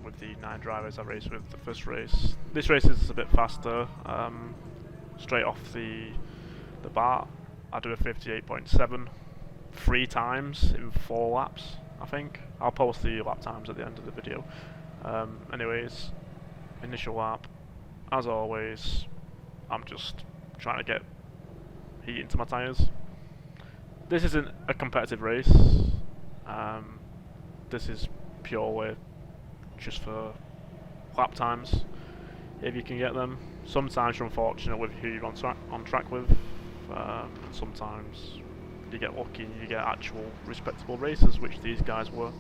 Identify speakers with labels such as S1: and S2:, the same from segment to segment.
S1: with the 9 drivers I raced with the first race. This race is a bit faster. Straight off the bat, I do a 58.7 3 times in 4 laps, I think. I'll post the lap times at the end of the video. Anyways, initial lap, as always, I'm just trying to get heat into my tyres. This isn't a competitive race. This is purely just for lap times, if you can get them. Sometimes you're unfortunate with who you're on track with, and sometimes you get lucky and you get actual respectable races, which these guys were.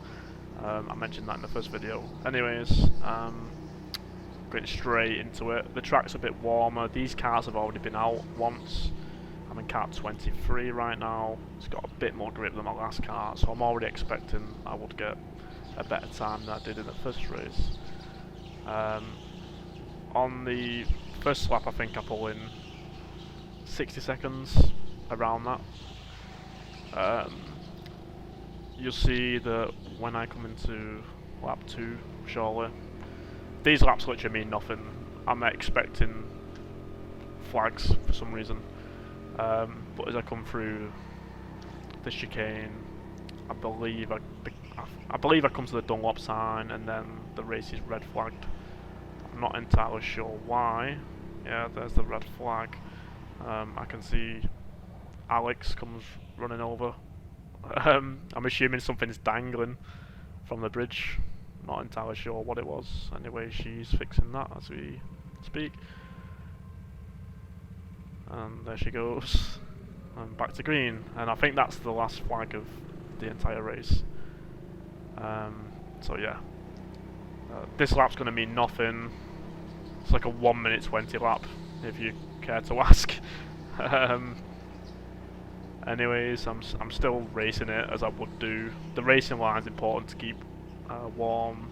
S1: I mentioned that in the first video. Anyways, going straight into it. The track's a bit warmer. These cars have already been out once. I'm in kart 23 right now. It's got a bit more grip than my last kart, so I'm already expecting I would get a better time than I did in the first race. On the first lap, I think I pull in 60 seconds, around that. You'll see that when I come into lap 2 shortly, these laps literally mean nothing. I'm expecting flags for some reason, but as I come through the chicane, I believe I come to the Dunlop sign, and then the race is red flagged. I'm not entirely sure why. Yeah, there's the red flag. I can see Alex comes running over. I'm assuming something's dangling from the bridge. Not entirely sure what it was. Anyway, she's fixing that as we speak. And there she goes. And back to green. And I think that's the last flag of the entire race. So yeah. This lap's going to mean nothing. It's like a 1 minute 20 lap, if you care to ask. Anyways, I'm still racing it as I would do. The racing line's important to keep warm.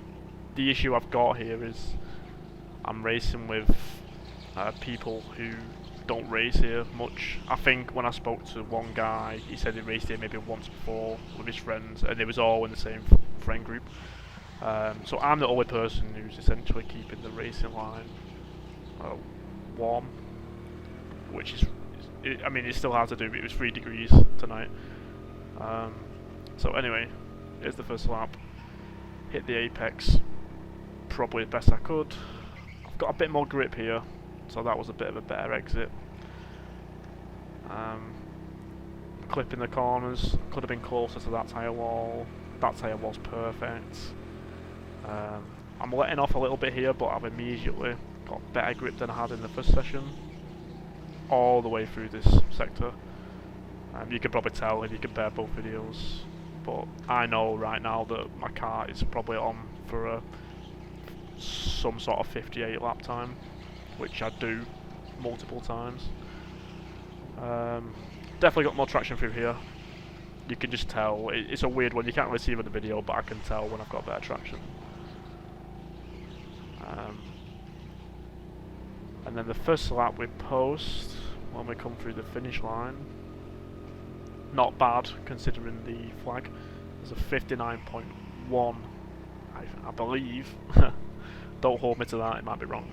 S1: The issue I've got here is I'm racing with people who don't race here much. I think when I spoke to one guy, he said he raced here maybe once before with his friends, and it was all in the same friend group. So I'm the only person who's essentially keeping the racing line warm, which is, I mean, it's still hard to do, but it was 3 degrees tonight. So anyway, here's the first lap. Hit the apex probably the best I could. I've got a bit more grip here, so that was a bit of a better exit. Clipping the corners, could have been closer to that tyre wall. That tyre wall's perfect. I'm letting off a little bit here, but I've immediately got better grip than I had in the first session, all the way through this sector. You can probably tell if you compare both videos, but I know right now that my car is probably on for some sort of 58 lap time, which I do multiple times. Definitely got more traction through here. You can just tell, it's a weird one, you can't really see it in the video, but I can tell when I've got better traction. And then the first lap we post, when we come through the finish line, not bad considering the flag. There's a 59.1, I believe. Don't hold me to that, it might be wrong.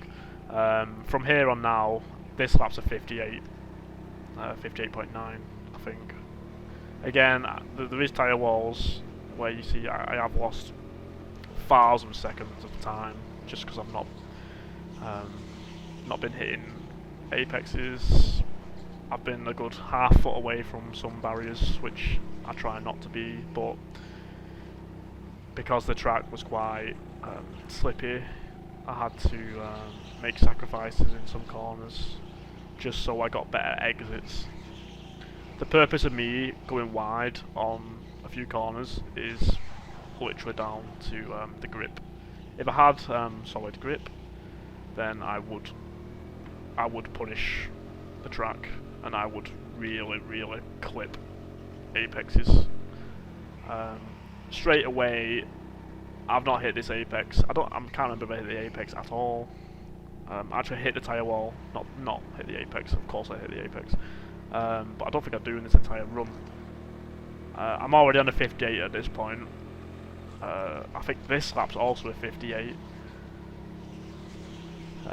S1: From here on now, this lap's a 58, 58.9, I think. Again, there is tyre walls where you see I have lost 1,000 seconds of time just because I've not been hitting apexes. I've been a good half foot away from some barriers, which I try not to be, but because the track was quite slippy, I had to make sacrifices in some corners just so I got better exits. The purpose of me going wide on a few corners is literally down to the grip. If I had solid grip, then I would punish the track and I would really clip apexes. Straight away, I've not hit this apex. I can't remember if I hit the apex at all. Actually hit the tyre wall, not hit the apex. Of course I hit the apex, but I don't think I do in this entire run. I'm already on a 58 at this point. I think this lap's also a 58.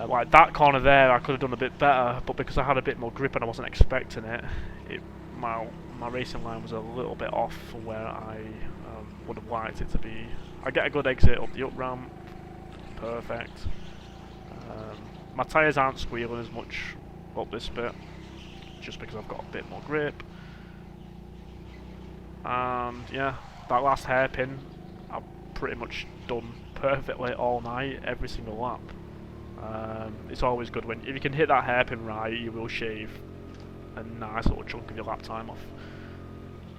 S1: Like that corner there, I could have done a bit better, but because I had a bit more grip and I wasn't expecting it, my racing line was a little bit off from where I would have liked it to be. I get a good exit up the up ramp, perfect. My tyres aren't squealing as much up this bit, just because I've got a bit more grip. And yeah, that last hairpin, I've pretty much done perfectly all night, every single lap. It's always good when, if you can hit that hairpin right, you will shave a nice little chunk of your lap time off.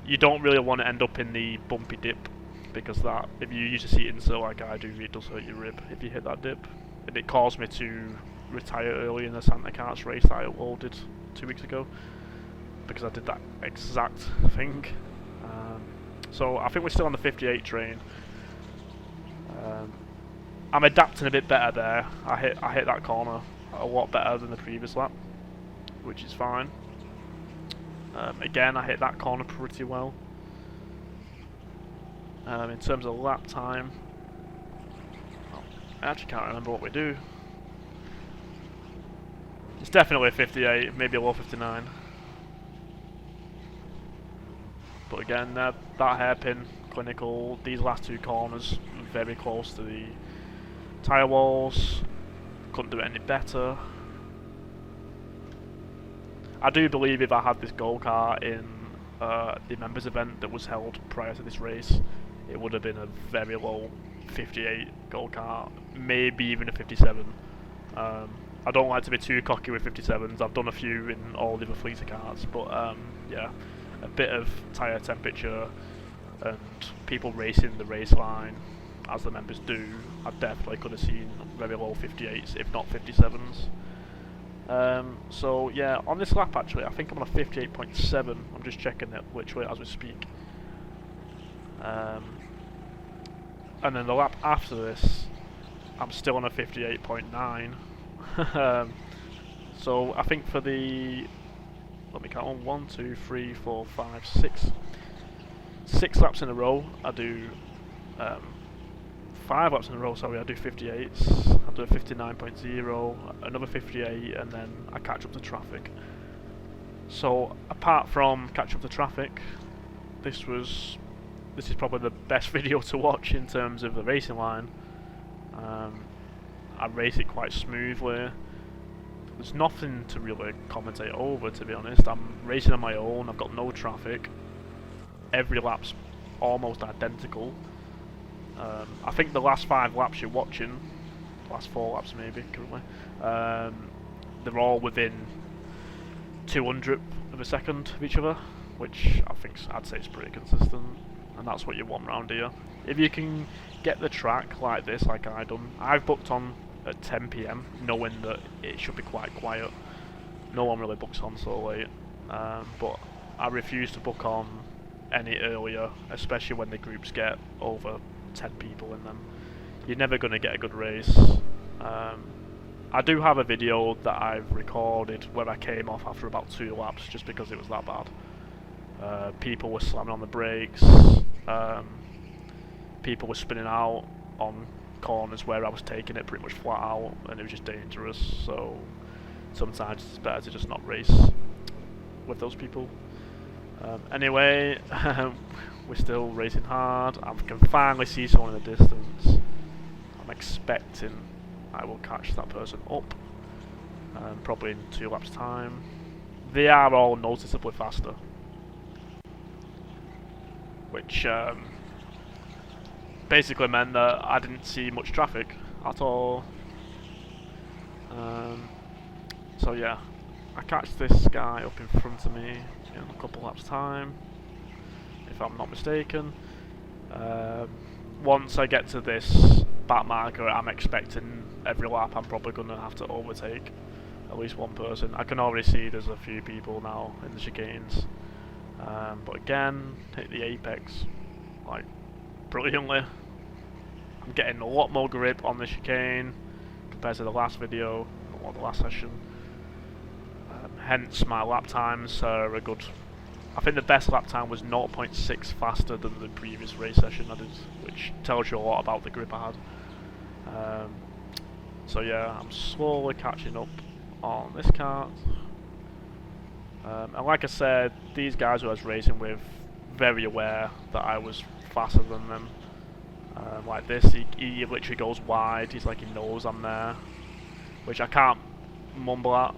S1: You don't really want to end up in the bumpy dip, because that, if you use a seat insert like I do, it does hurt your rib if you hit that dip. And it caused me to retire early in the Santa Carts race that I uploaded 2 weeks ago, because I did that exact thing. So I think we're still on the 58 train. I'm adapting a bit better there. I hit that corner a lot better than the previous lap, which is fine. Again, I hit that corner pretty well. In terms of lap time, I actually can't remember what we do. It's definitely a 58, maybe a low 59. But again, that hairpin, clinical, these last two corners, very close to the tyre walls. Couldn't do it any better. I do believe if I had this go-kart in the members event that was held prior to this race, it would have been a very low 58 go-kart, maybe even a 57. I don't like to be too cocky with 57s. I've done a few in all the other fleets of cars, but yeah, a bit of tyre temperature and people racing the race line as the members do, I definitely could have seen very low 58s, if not 57s. So yeah, on this lap actually, I think I'm on a 58.7. I'm just checking it literally as we speak. And then the lap after this, I'm still on a 58.9. So I think for the, let me count on 1, 2, 3, 4, 5, 6 laps in a row. I do 5 laps in a row, sorry, I do 58s, I do a 59.0, another 58, and then I catch up to traffic. So, apart from catch up to traffic, this is probably the best video to watch in terms of the racing line. I race it quite smoothly. There's nothing to really commentate over, to be honest. I'm racing on my own, I've got no traffic. Every lap's almost identical. I think the last 5 laps you're watching, last 4 laps maybe currently, they're all within 200 of a second of each other, which I'd say is pretty consistent, and that's what you want around here. If you can get the track like this, like I done, I've booked on at 10 PM, knowing that it should be quite quiet. No one really books on so late, but I refuse to book on any earlier, especially when the groups get over 10 people in them. You're never going to get a good race. I do have a video that I've recorded where I came off after about 2 laps just because it was that bad. People were slamming on the brakes, people were spinning out on corners where I was taking it pretty much flat out, and it was just dangerous. So sometimes it's better to just not race with those people. Anyway, we're still racing hard. I can finally see someone in the distance. I'm expecting I will catch that person up, probably in 2 laps time. They are all noticeably faster, which basically meant that I didn't see much traffic at all. So yeah, I catch this guy up in front of me in a couple laps time, if I'm not mistaken. Once I get to this back marker, I'm expecting every lap I'm probably going to have to overtake at least one person. I can already see there's a few people now in the chicanes. But again, hit the apex like brilliantly. I'm getting a lot more grip on the chicane compared to the last video, or the last session. Hence my lap times are a good I think the best lap time was 0.6 faster than the previous race session I did, which tells you a lot about the grip I had. So yeah, I'm slowly catching up on this kart. And like I said, these guys who I was racing with, very aware that I was faster than them. Like this, he literally goes wide, he's like he knows I'm there. Which I can't mumble at,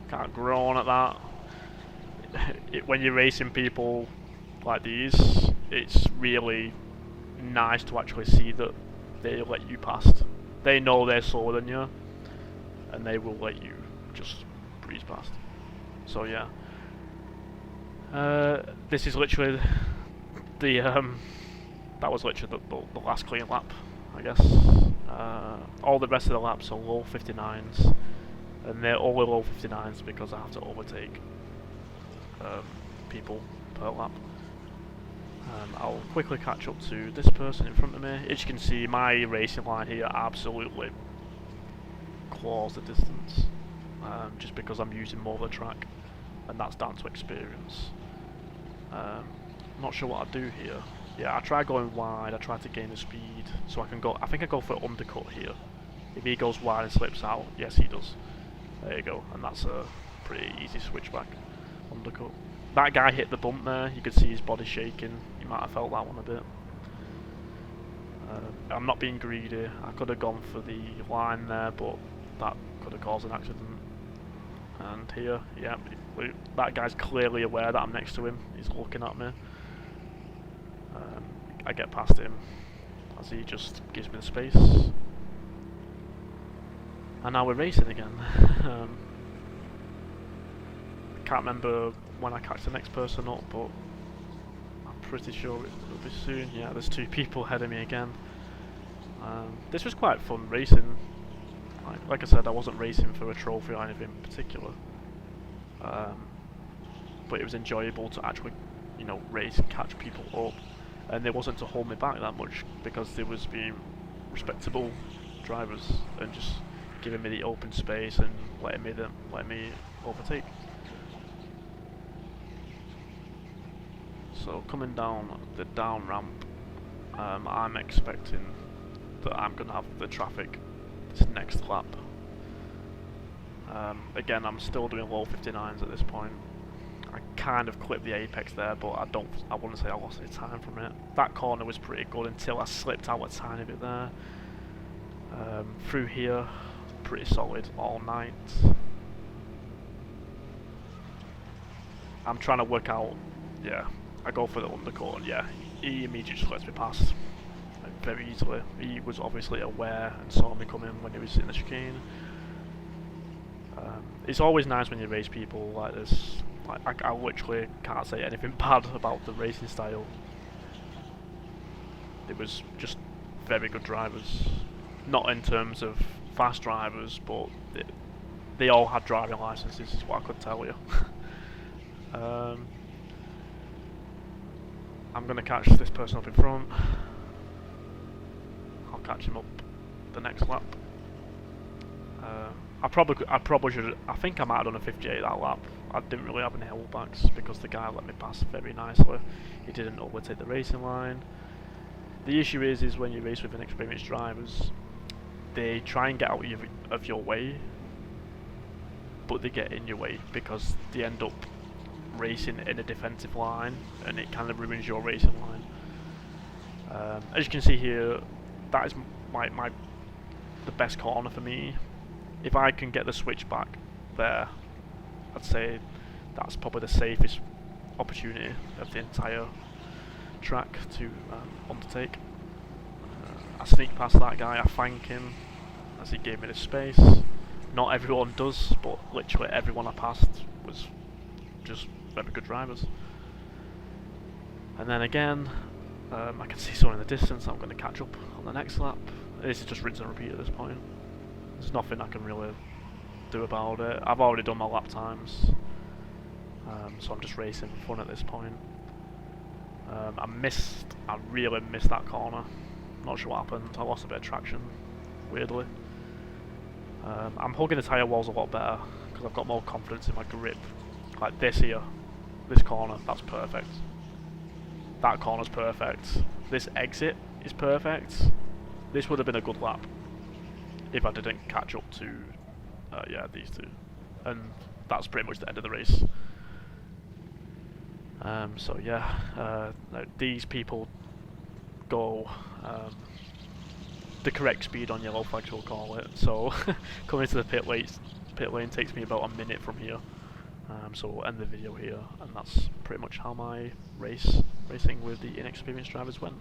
S1: can't groan at that. When you're racing people like these, it's really nice to actually see that they let you past. They know they're slower than you, and they will let you just breeze past. So yeah, this is literally the that was literally the last clean lap, I guess. All the rest of the laps are low 59s, and they're all low 59s because I have to overtake people per lap. I'll quickly catch up to this person in front of me. As you can see, my racing line here absolutely claws the distance, just because I'm using more of the track, and that's down to experience. Not sure what I do here. Yeah, I try going wide, I try to gain the speed, so I can go, I think I go for undercut here. If he goes wide and slips out, yes he does. There you go, and that's a pretty easy switchback, undercut. That guy hit the bump there, you could see his body shaking, you might have felt that one a bit. I'm not being greedy, I could have gone for the line there, but that could have caused an accident. And here, yeah, that guy's clearly aware that I'm next to him, he's looking at me. I get past him as he just gives me the space. And now we're racing again. Can't remember when I catch the next person up, but I'm pretty sure it'll be soon. Yeah, there's two people ahead of me again. This was quite fun racing. Like I said, I wasn't racing for a trophy or anything in particular. But it was enjoyable to actually, you know, race and catch people up. And they wasn't to hold me back that much because they was being respectable drivers and just giving me the open space and letting me overtake. So coming down the down ramp, I'm expecting that I'm gonna have the traffic this next lap. Again, I'm still doing low 59s at this point. I kind of clipped the apex there, but I wouldn't say I lost any time from it. That corner was pretty good until I slipped out a tiny bit there. Through here, pretty solid all night. I'm trying to work out, yeah, I go for the undercut, and yeah, he immediately just lets me pass very easily. He was obviously aware and saw me coming when he was in the chicane. It's always nice when you race people like this. Like, I literally can't say anything bad about the racing style. It was just very good drivers. Not in terms of fast drivers, but they all had driving licenses, is what I could tell you. I'm going to catch this person up in front. I'll catch him up the next lap. I probably should. I think I might have done a 58 that lap. I didn't really have any holdbacks because the guy let me pass very nicely. He didn't overtake the racing line. The issue is when you race with inexperienced drivers, they try and get out of your way, but they get in your way because they end up racing in a defensive line, and it kind of ruins your racing line. As you can see here, that is the best corner for me. If I can get the switch back there, I'd say that's probably the safest opportunity of the entire track to undertake. I sneak past that guy, I thank him as he gave me the space. Not everyone does, but literally everyone I passed was just very good drivers. And then again, I can see someone in the distance. I'm going to catch up on the next lap. This is just rinse and repeat at this point. There's nothing I can really do about it. I've already done my lap times, so I'm just racing for fun at this point. I really missed that corner. Not sure what happened. I lost a bit of traction, weirdly. I'm hugging the tyre walls a lot better because I've got more confidence in my grip. Like this here, This corner, that's perfect. That corner's perfect. This exit is perfect. This would have been a good lap if I didn't catch up to, yeah, these two. And that's pretty much the end of the race. So yeah, these people go the correct speed on yellow flags, we'll call it. So coming to the pit lane takes me about a minute from here. So we'll end the video here, and that's pretty much how my racing with the inexperienced drivers went.